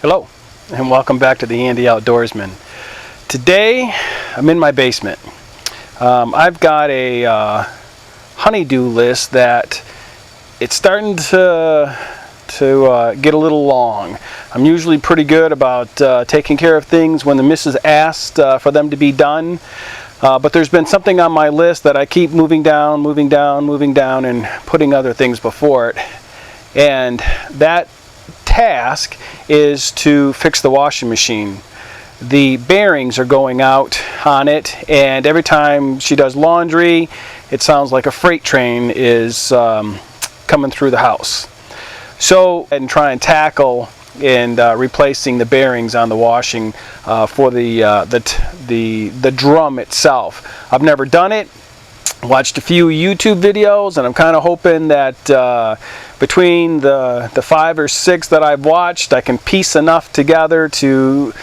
Hello and welcome back to the Handy Outdoorsman. Today I'm in my basement. I've got a honeydew list that it's starting to get a little long. I'm usually pretty good about taking care of things when the missus asked for them to be done, but there's been something on my list that I keep moving down and putting other things before it, and that task is to fix the washing machine. The bearings are going out on it, and every time she does laundry it sounds like a freight train is coming through the house. So and try and tackle and replacing the bearings on the washing for the drum itself. I've never done it. Watched a few YouTube videos, and I'm kind of hoping that between the 5 or 6 that I've watched, I can piece enough together to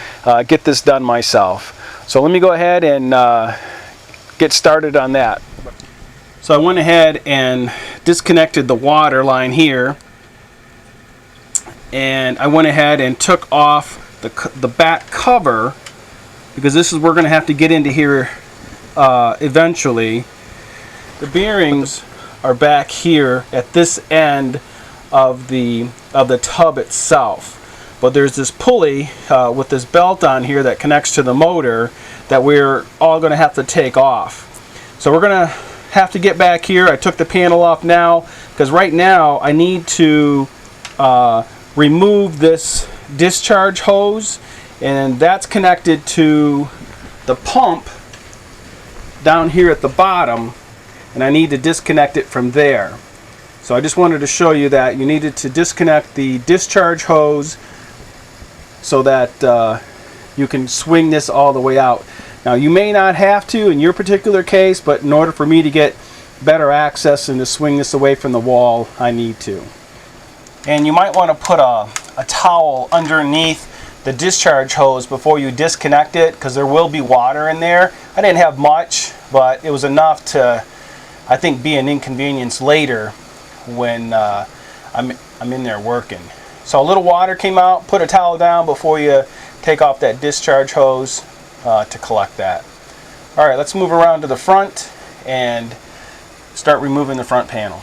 get this done myself. So let me go ahead and get started on that. So I went ahead and disconnected the water line here, and I went ahead and took off the back cover, because this is we're going to have to get into here eventually. The bearings are back here at this end of the tub itself, but there's this pulley with this belt on here that connects to the motor that we're all going to have to take off. So we're going to have to get back here. I took the panel off now because right now I need to remove this discharge hose, and that's connected to the pump down here at the bottom, and I need to disconnect it from there. So I just wanted to show you that you needed to disconnect the discharge hose so that you can swing this all the way out. Now you may not have to in your particular case, but in order for me to get better access and to swing this away from the wall, I need to. And you might want to put a towel underneath the discharge hose before you disconnect it, because there will be water in there. I didn't have much, but it was enough to, I think, be an inconvenience later when I'm in there working. So a little water came out. Put a towel down before you take off that discharge hose to collect that. Alright, let's move around to the front and start removing the front panel.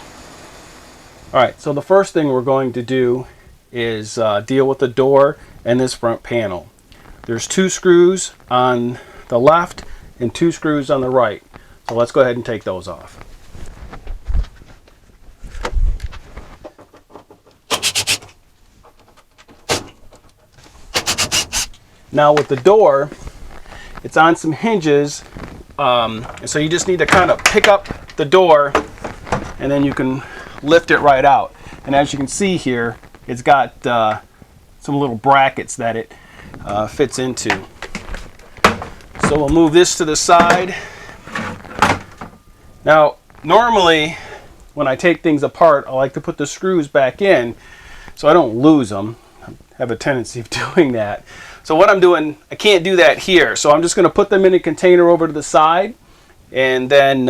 Alright, so the first thing we're going to do is deal with the door and this front panel. There's 2 screws on the left and 2 screws on the right. So let's go ahead and take those off. Now with the door, it's on some hinges, and so you just need to kind of pick up the door and then you can lift it right out. And as you can see here, it's got some little brackets that it fits into. So we'll move this to the side. Now normally when I take things apart, I like to put the screws back in so I don't lose them. I have a tendency of doing that. So what I'm doing, I can't do that here, so I'm just going to put them in a container over to the side, and then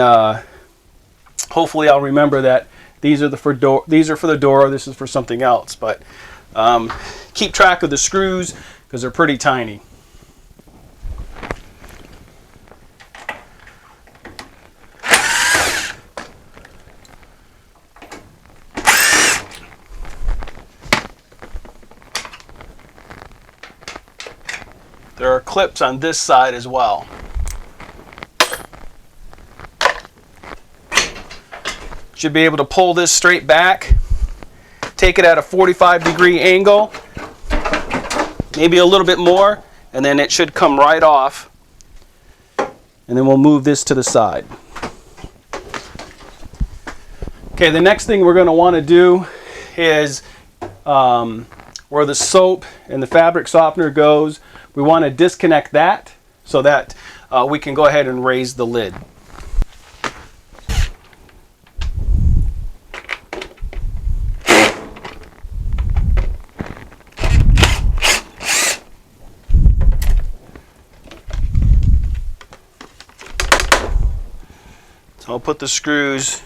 hopefully I'll remember that these are for the door, this is for something else. But keep track of the screws because they're pretty tiny. There are clips on this side as well. Should be able to pull this straight back, take it at a 45-degree angle, maybe a little bit more, and then it should come right off. And then we'll move this to the side. Okay, the next thing we're going to want to do is where the soap and the fabric softener goes, we want to disconnect that so that we can go ahead and raise the lid. So I'll put the screws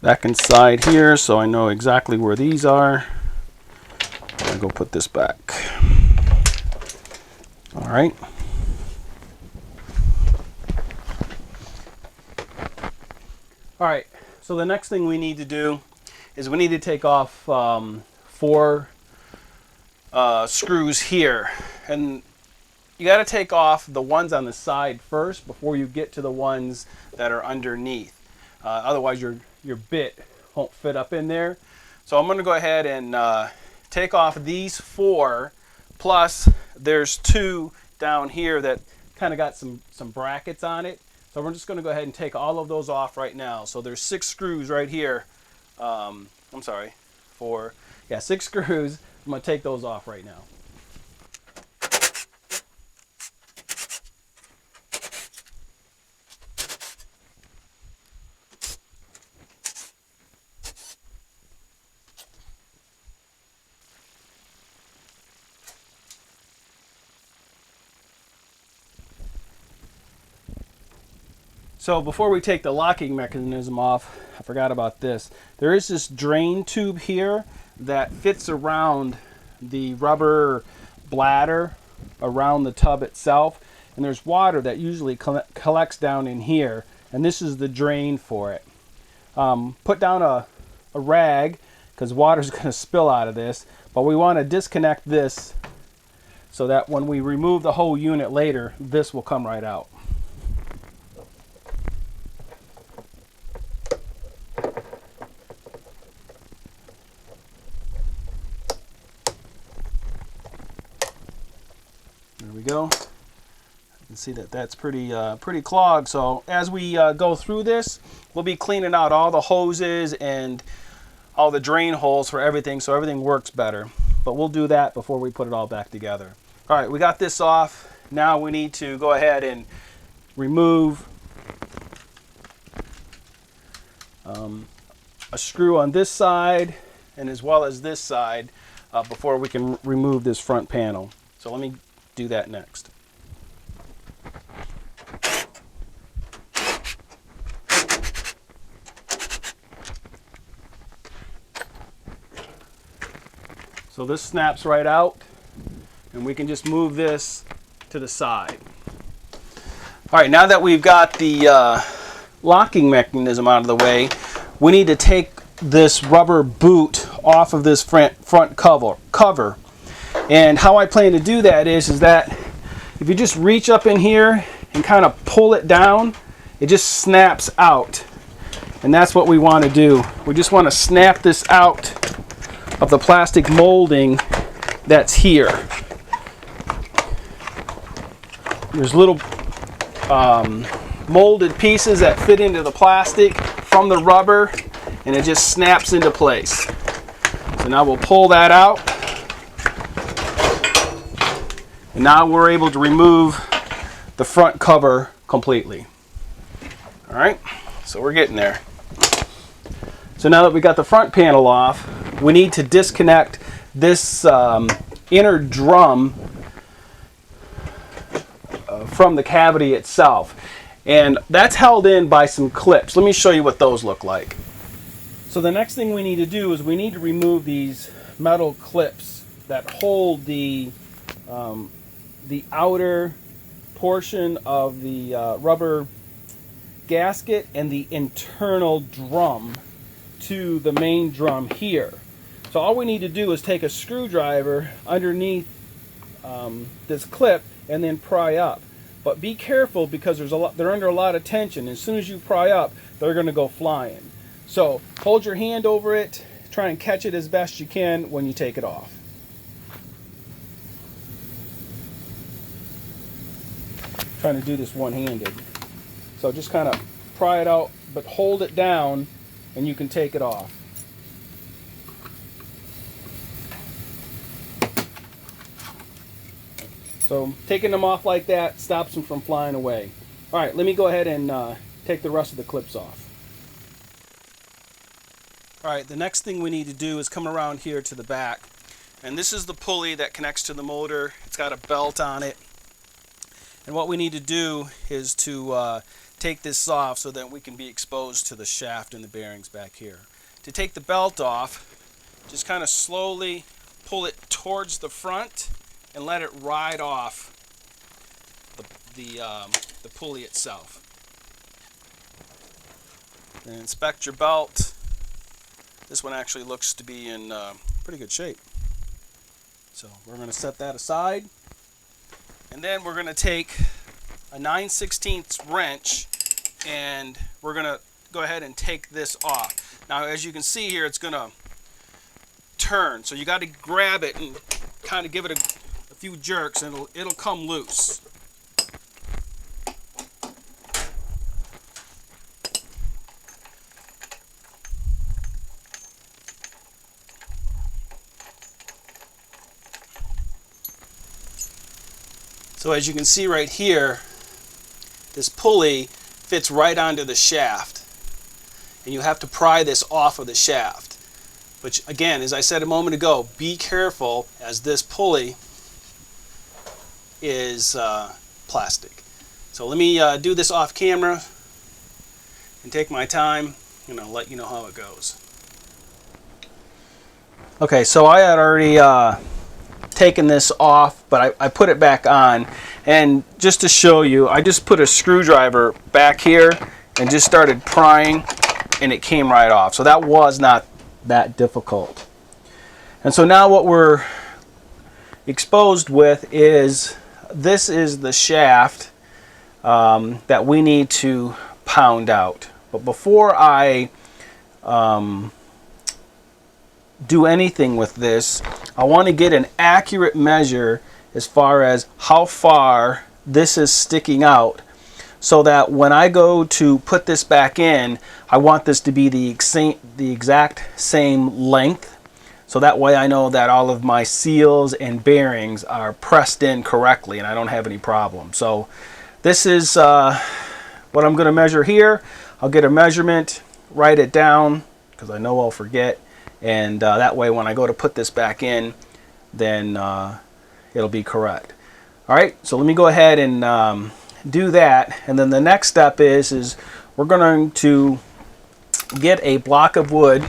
back inside here so I know exactly where these are. I'll go put this back. All right. All right, so the next thing we need to do is we need to take off 4 screws here. And you got to take off the ones on the side first before you get to the ones that are underneath. Otherwise your bit won't fit up in there. So I'm going to go ahead and take off these 4, plus there's 2 down here that kind of got some brackets on it. So we're just going to go ahead and take all of those off right now. So there's 6 screws right here. I'm sorry, 4. Yeah, 6 screws. I'm going to take those off right now. So before we take the locking mechanism off, I forgot about this. There is this drain tube here that fits around the rubber bladder around the tub itself. And there's water that usually collects down in here. And this is the drain for it. Put down a rag because water's going to spill out of this. But we want to disconnect this so that when we remove the whole unit later, this will come right out. There we go. You can see that that's pretty clogged. So as we go through this, we'll be cleaning out all the hoses and all the drain holes for everything, so everything works better. But we'll do that before we put it all back together. All right, we got this off. Now we need to go ahead and remove a screw on this side and as well as this side before we can remove this front panel. So let me do that next. So this snaps right out and we can just move this to the side. All right, now that we've got the locking mechanism out of the way, we need to take this rubber boot off of this front cover. And how I plan to do that is that if you just reach up in here and kind of pull it down, it just snaps out. And that's what we want to do. We just want to snap this out of the plastic molding that's here. There's little molded pieces that fit into the plastic from the rubber, and it just snaps into place. So now we'll pull that out. And now we're able to remove the front cover completely. All right, so we're getting there. So now that we got the front panel off, we need to disconnect this inner drum from the cavity itself. And that's held in by some clips. Let me show you what those look like. So the next thing we need to do is we need to remove these metal clips that hold the outer portion of the rubber gasket and the internal drum to the main drum here. So all we need to do is take a screwdriver underneath this clip and then pry up. But be careful because they're under a lot of tension. As soon as you pry up, they're going to go flying. So hold your hand over it, try and catch it as best you can when you take it off. Trying to do this one-handed. So just kind of pry it out, but hold it down and you can take it off. So taking them off like that stops them from flying away. All right, let me go ahead and take the rest of the clips off. All right, the next thing we need to do is come around here to the back. And this is the pulley that connects to the motor. It's got a belt on it. And what we need to do is to take this off so that we can be exposed to the shaft and the bearings back here. To take the belt off, just kind of slowly pull it towards the front and let it ride off the pulley itself. And inspect your belt. This one actually looks to be in pretty good shape. So we're going to set that aside. And then we're going to take a 9/16 wrench and we're going to go ahead and take this off. Now as you can see here, it's going to turn. So you got to grab it and kind of give it a few jerks and it'll come loose. So as you can see right here, this pulley fits right onto the shaft. And you have to pry this off of the shaft. But again, as I said a moment ago, be careful as this pulley is plastic. So let me do this off camera and take my time and I'll let you know how it goes. Okay, so I had already taken this off, but I put it back on, and just to show you, I just put a screwdriver back here and just started prying and it came right off. So that was not that difficult. And so now what we're exposed with is, this is the shaft that we need to pound out. But before I do anything with this, I want to get an accurate measure as far as how far this is sticking out, so that when I go to put this back in, I want this to be the exact same length, so that way I know that all of my seals and bearings are pressed in correctly and I don't have any problems. So this is what I'm going to measure here. I'll get a measurement, write it down because I know I'll forget, and that way when I go to put this back in, then it'll be correct. Alright, so let me go ahead and do that, and then the next step is we're going to get a block of wood.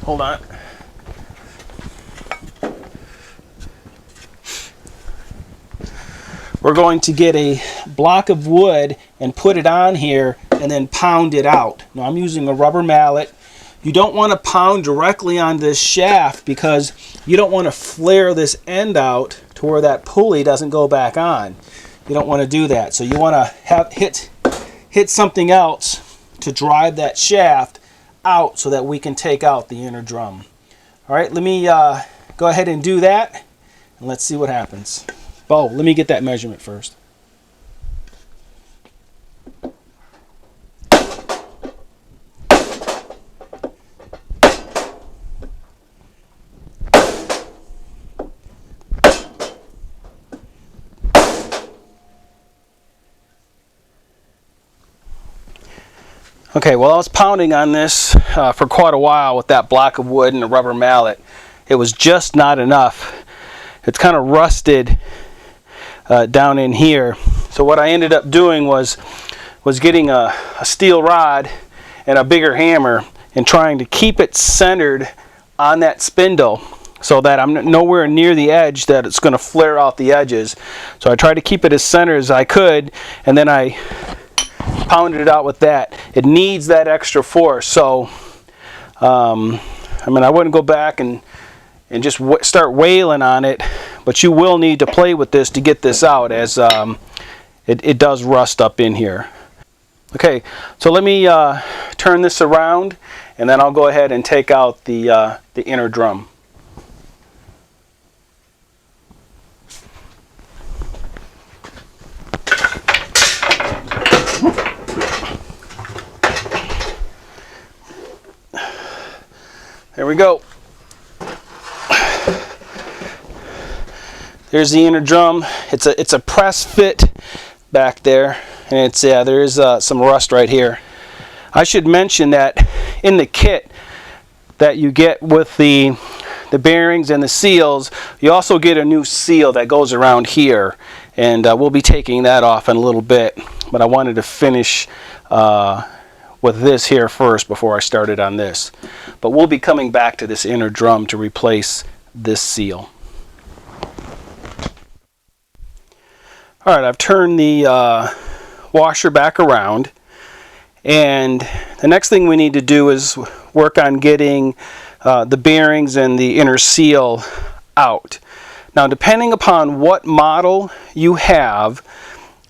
Hold on. We're going to get a block of wood and put it on here and then pound it out. Now I'm using a rubber mallet. You don't want to pound directly on this shaft because you don't want to flare this end out to where that pulley doesn't go back on. You don't want to do that. So you want to hit something else to drive that shaft out so that we can take out the inner drum. All right, let me go ahead and do that and let's see what happens. Oh, let me get that measurement first. Okay, well I was pounding on this for quite a while with that block of wood and a rubber mallet. It was just not enough. It's kind of rusted down in here. So what I ended up doing was getting a steel rod and a bigger hammer and trying to keep it centered on that spindle so that I'm nowhere near the edge that it's going to flare out the edges. So I tried to keep it as centered as I could, and then I pounded it out with that. It needs that extra force. So I mean, I wouldn't go back and just start wailing on it, but you will need to play with this to get this out, as it does rust up in here. Okay, so let me turn this around and then I'll go ahead and take out the inner drum. There we go. There's the inner drum. It's a press fit back there, and it's there is some rust right here. I should mention that in the kit that you get with the bearings and the seals, you also get a new seal that goes around here, and we'll be taking that off in a little bit. But I wanted to finish with this here first before I started on this. But we'll be coming back to this inner drum to replace this seal. Alright, I've turned the washer back around, and the next thing we need to do is work on getting the bearings and the inner seal out. Now, depending upon what model you have,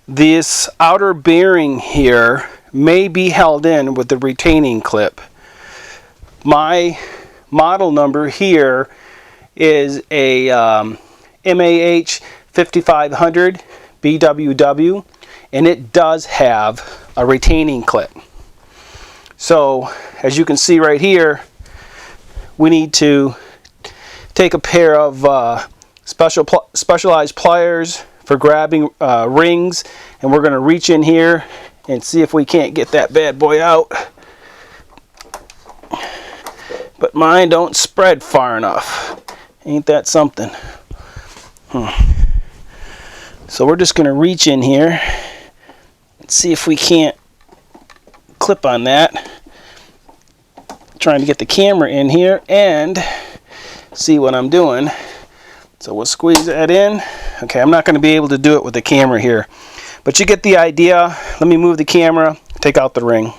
this outer bearing here may be held in with the retaining clip. My model number here is a MAH 5500 BWW, and it does have a retaining clip. So as you can see right here, we need to take a pair of specialized pliers for grabbing rings, and we're going to reach in here and see if we can't get that bad boy out. But mine don't spread far enough. Ain't that something? So we're just going to reach in here and see if we can't clip on that. Trying to get the camera in here and see what I'm doing. So we'll squeeze that in. Okay, I'm not going to be able to do it with the camera here, but you get the idea. Let me move the camera, take out the ring.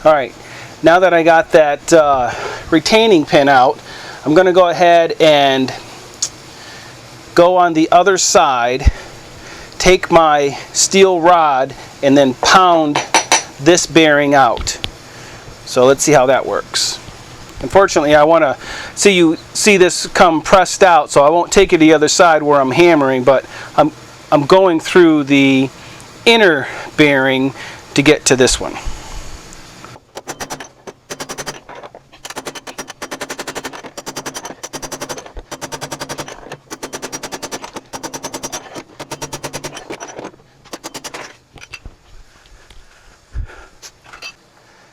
Alright, now that I got that retaining pin out, I'm going to go ahead and go on the other side, take my steel rod, and then pound this bearing out. So let's see how that works. Unfortunately, I want to see this come pressed out, so I won't take it to the other side where I'm hammering, but I'm going through the inner bearing to get to this one.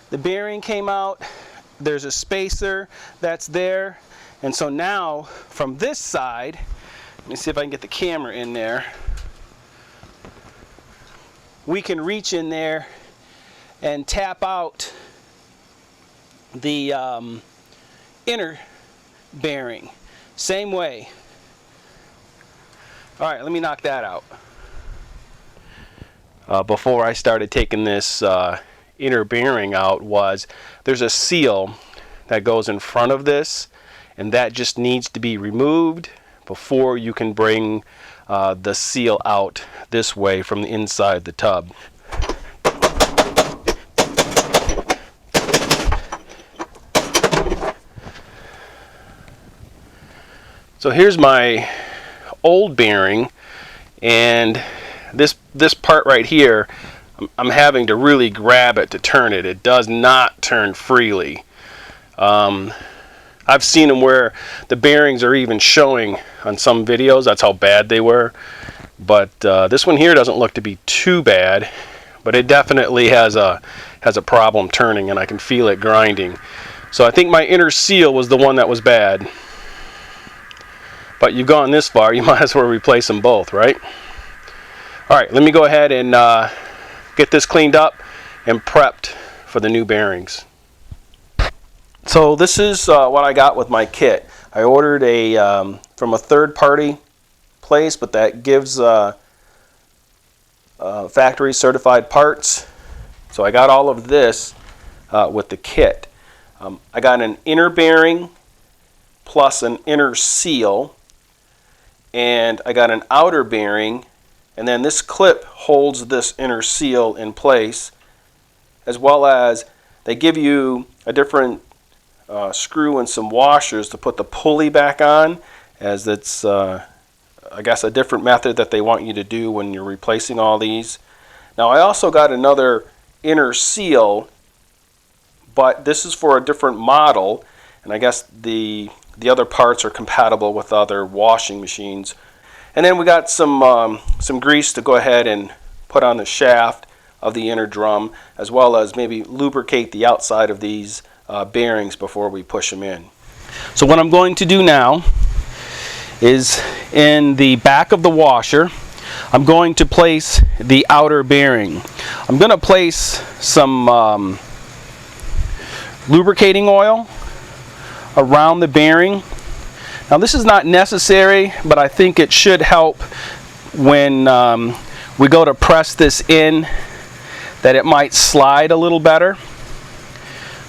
The bearing came out. There's a spacer that's there, and so now from this side, let me see if I can get the camera in there, we can reach in there and tap out the inner bearing. Same way. Alright, let me knock that out. Before I started taking this inner bearing out, there's a seal that goes in front of this, and that just needs to be removed before you can bring the seal out this way from the inside the tub. So here's my old bearing, and this part right here, I'm having to really grab it to turn it. It does not turn freely. I've seen them where the bearings are even showing on some videos. That's how bad they were. But this one here doesn't look to be too bad, but it definitely has a problem turning, and I can feel it grinding. So I think my inner seal was the one that was bad. But you've gone this far, you might as well replace them both, right? All right, let me go ahead and get this cleaned up and prepped for the new bearings. So this is what I got with my kit. I ordered from a third-party place, but that gives factory certified parts. So I got all of this with the kit. I got an inner bearing plus an inner seal, and I got an outer bearing. And then this clip holds this inner seal in place, as well as they give you a different screw and some washers to put the pulley back on, as it's I guess a different method that they want you to do when you're replacing all these. Now I also got another inner seal, but this is for a different model, and I guess the other parts are compatible with other washing machines. And then we got some grease to go ahead and put on the shaft of the inner drum, as well as maybe lubricate the outside of these bearings before we push them in. So what I'm going to do now is, in the back of the washer, I'm going to place the outer bearing. I'm going to place some lubricating oil around the bearing. Now this is not necessary, but I think it should help when we go to press this in, that it might slide a little better.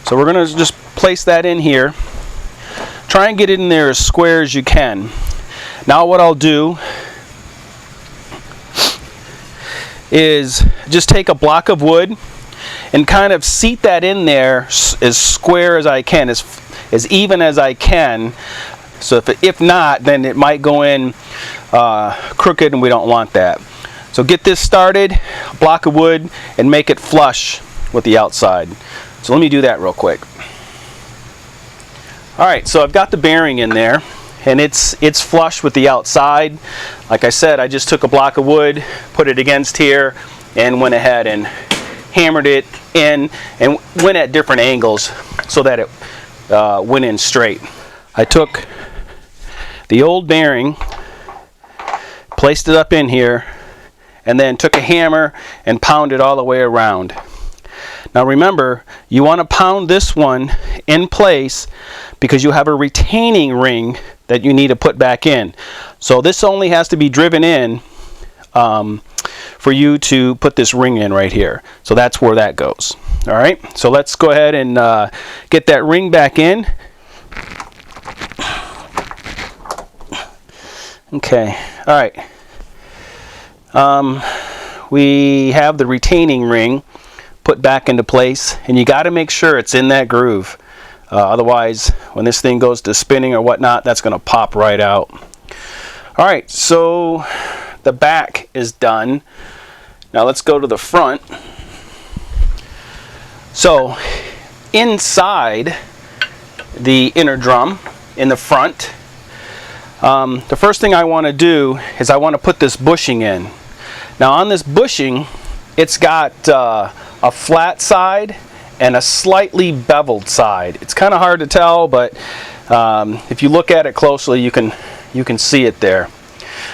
So we're going to just place that in here. Try and get it in there as square as you can. Now what I'll do is just take a block of wood and kind of seat that in there as square as I can, as even as I can. So if not, then it might go in crooked, and we don't want that. So get this started, a block of wood, and make it flush with the outside. So let me do that real quick. Alright, so I've got the bearing in there, and it's flush with the outside. Like I said, I just took a block of wood, put it against here, and went ahead and hammered it in, and went at different angles so that it went in straight. I took the old bearing, placed it up in here, and then took a hammer and pounded all the way around. Now remember, you want to pound this one in place because you have a retaining ring that you need to put back in. So this only has to be driven in for you to put this ring in right here. So that's where that goes. Alright, so let's go ahead and get that ring back in. Okay, alright. We have the retaining ring put back into place, and you got to make sure it's in that groove. Otherwise, when this thing goes to spinning or whatnot, that's going to pop right out. Alright, so the back is done. Now let's go to the front. So inside the inner drum in the front, the first thing I want to do is I want to put this bushing in. Now on this bushing, it's got a flat side and a slightly beveled side. It's kind of hard to tell, but if you look at it closely, you can see it there.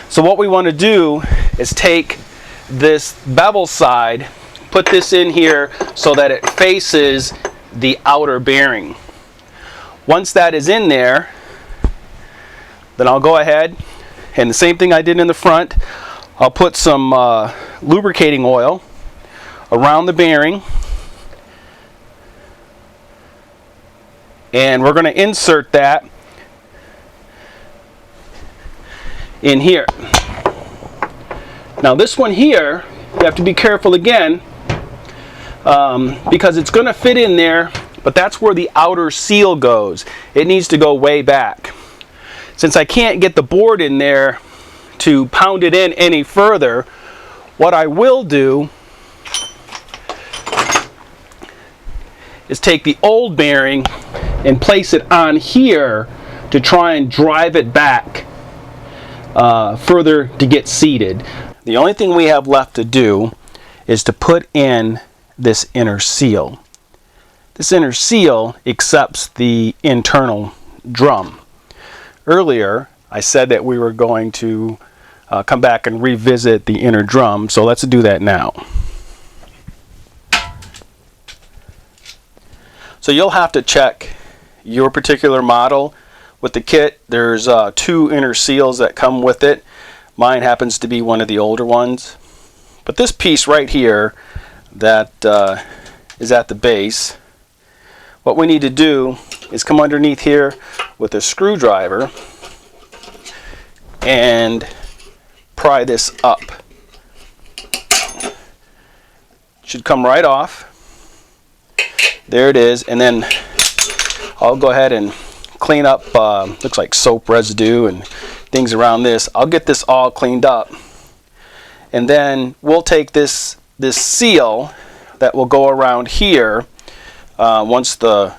So what we want to do is take this bevel side, put this in here so that it faces the outer bearing. Once that is in there, then I'll go ahead, and the same thing I did in the front, I'll put some lubricating oil around the bearing, and we're going to insert that in here. Now this one here, you have to be careful again, because it's going to fit in there, but that's where the outer seal goes. It needs to go way back. Since I can't get the board in there to pound it in any further, what I will do is take the old bearing and place it on here to try and drive it back further to get seated. The only thing we have left to do is to put in this inner seal. This inner seal accepts the internal drum. Earlier I said that we were going to come back and revisit the inner drum, so let's do that now. So you'll have to check your particular model with the kit. There's 2 inner seals that come with it. Mine happens to be one of the older ones. But this piece right here that is at the base, what we need to do is come underneath here with a screwdriver and pry this up. Should come right off. There it is, and then I'll go ahead and clean up, looks like soap residue and things around this. I'll get this all cleaned up, and then we'll take this seal that will go around here once the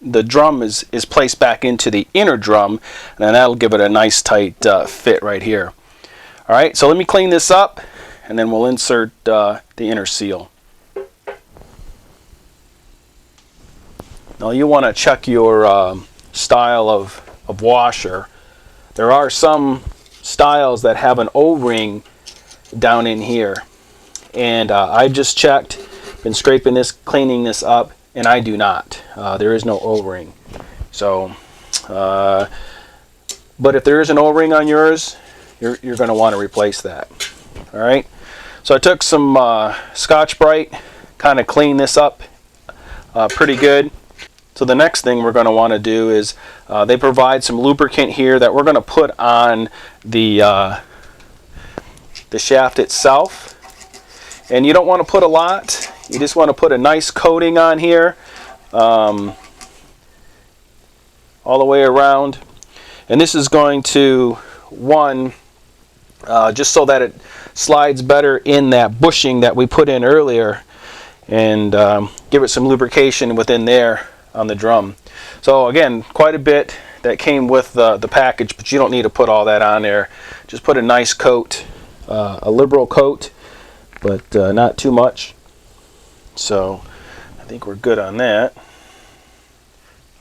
drum is placed back into the inner drum, and then that'll give it a nice tight fit right here. Alright, so let me clean this up, and then we'll insert the inner seal. Now you want to check your style of washer. There are some styles that have an O-ring down in here, and I've just checked, been scraping this, cleaning this up, and I do not. There is no O-ring. So, but if there is an O-ring on yours, you're going to want to replace that. All right. So I took some Scotch-Brite, kind of cleaned this up pretty good. So the next thing we're going to want to do is they provide some lubricant here that we're going to put on the shaft itself. And you don't want to put a lot. You just want to put a nice coating on here all the way around. And this is going to, just so that it slides better in that bushing that we put in earlier, and give it some lubrication within there on the drum. So again, quite a bit that came with the package, but you don't need to put all that on there. Just put a nice coat, a liberal coat, but not too much. So I think we're good on that.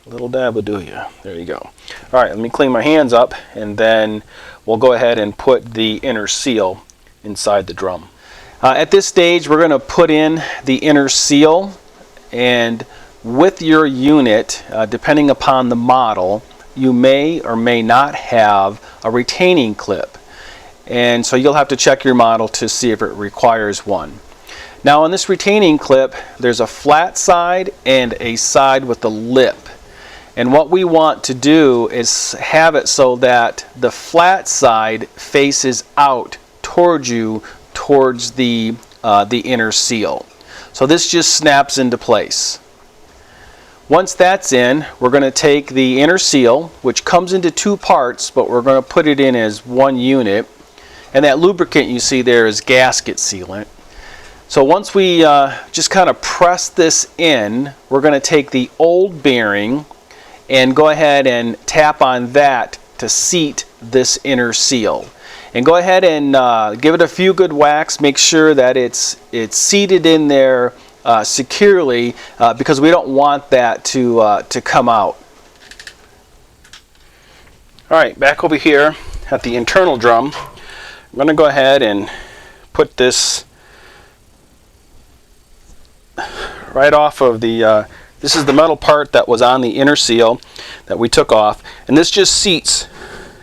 A little dab will do you. There you go. All right, let me clean my hands up, and then we'll go ahead and put the inner seal inside the drum. At this stage, we're going to put in the inner seal, and with your unit, depending upon the model, you may or may not have a retaining clip. And so you'll have to check your model to see if it requires one. Now on this retaining clip, there's a flat side and a side with a lip. And what we want to do is have it so that the flat side faces out towards you, towards the inner seal. So this just snaps into place. Once that's in, we're going to take the inner seal, which comes into two parts, but we're going to put it in as one unit. And that lubricant you see there is gasket sealant. So once we just kind of press this in, we're going to take the old bearing and go ahead and tap on that to seat this inner seal. And go ahead and give it a few good whacks. Make sure that it's seated in there securely, because we don't want that to come out. All right, back over here at the internal drum, I'm going to go ahead and put this right off of the, this is the metal part that was on the inner seal that we took off, and this just seats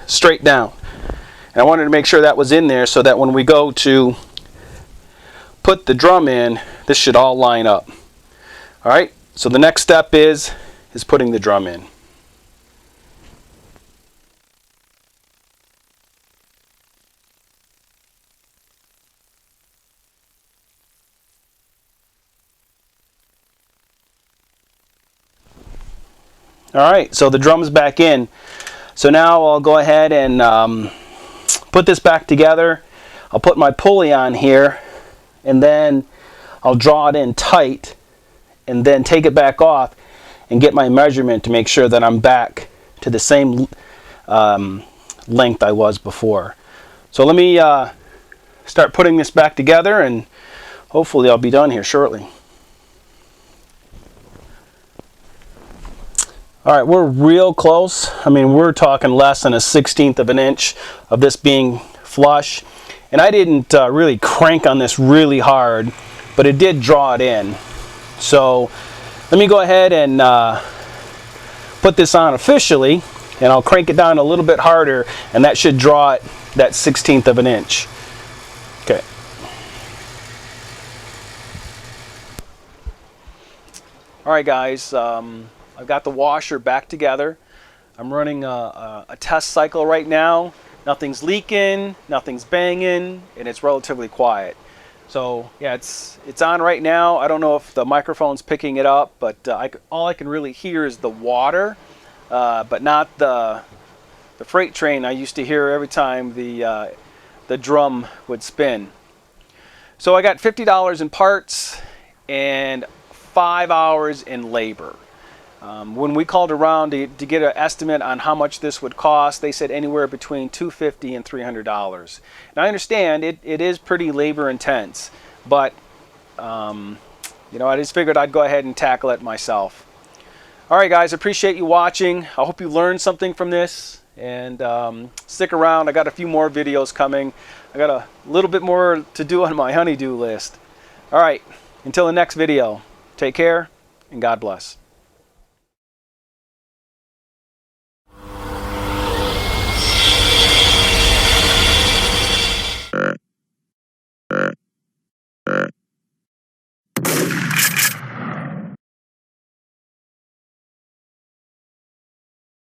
straight down. And I wanted to make sure that was in there so that when we go to put the drum in, this should all line up. All right, so the next step is putting the drum in. All right, so the drum's back in. So now I'll go ahead and put this back together. I'll put my pulley on here, and then I'll draw it in tight, and then take it back off and get my measurement to make sure that I'm back to the same length I was before. So let me start putting this back together, and hopefully I'll be done here shortly. All right, we're real close. I mean, we're talking less than a 1/16 of an inch of this being flush. And I didn't really crank on this really hard, but it did draw it in. So let me go ahead and put this on officially, and I'll crank it down a little bit harder, and that should draw it that 1/16 of an inch. Okay. All right, guys. I've got the washer back together. I'm running a test cycle right now. Nothing's leaking, nothing's banging, and it's relatively quiet. So yeah, it's on right now. I don't know if the microphone's picking it up, but all I can really hear is the water, but not the freight train I used to hear every time the drum would spin. So I got $50 in parts and 5 hours in labor. When we called around to get an estimate on how much this would cost, they said anywhere between $250 and $300. And I understand it is pretty labor intense, but you know, I just figured I'd go ahead and tackle it myself. All right, guys, appreciate you watching. I hope you learned something from this, and stick around. I got a few more videos coming. I got a little bit more to do on my honey-do list. All right, until the next video, take care and God bless.